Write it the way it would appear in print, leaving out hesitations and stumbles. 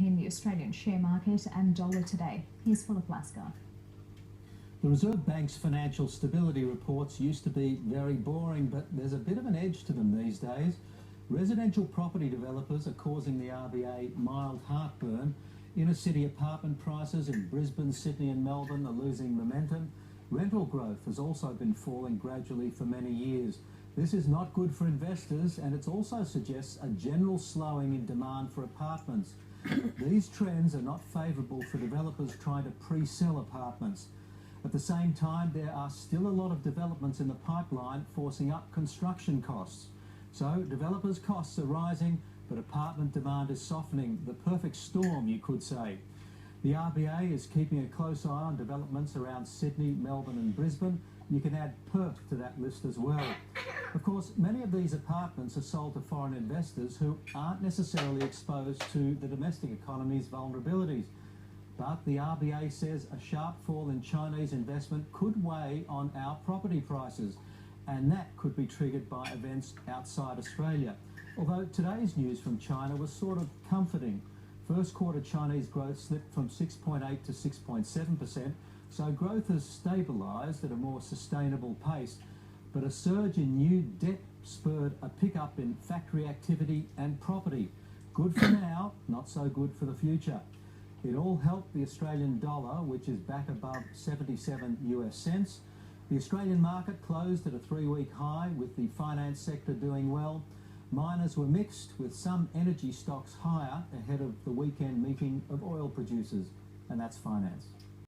underpin the Australian share market and dollar today. Here's Philip Lasker. The Reserve Bank's financial stability reports used to be very boring, but there's a bit of an edge to them these days. Residential property developers are causing the RBA mild heartburn. Inner city apartment prices in Brisbane, Sydney and Melbourne are losing momentum. Rental growth has also been falling gradually for many years. This is not good for investors, and it also suggests a general slowing in demand for apartments. These trends are not favourable for developers trying to pre-sell apartments. At the same time, there are still a lot of developments in the pipeline forcing up construction costs. So developers' costs are rising, but apartment demand is softening. The perfect storm, you could say. The RBA is keeping a close eye on developments around Sydney, Melbourne and Brisbane. You can add Perth to that list as well. Of course, many of these apartments are sold to foreign investors who aren't necessarily exposed to the domestic economy's vulnerabilities. But the RBA says a sharp fall in Chinese investment could weigh on our property prices, and that could be triggered by events outside Australia. Although today's news from China was sort of comforting. First quarter Chinese growth slipped from 6.8 to 6.7%, so growth has stabilised at a more sustainable pace. But a surge in new debt spurred a pickup in factory activity and property. Good for now, not so good for the future. It all helped the Australian dollar, which is back above 77 US cents. The Australian market closed at a 3-week high, with the finance sector doing well. Miners were mixed, with some energy stocks higher ahead of the weekend meeting of oil producers. And that's finance.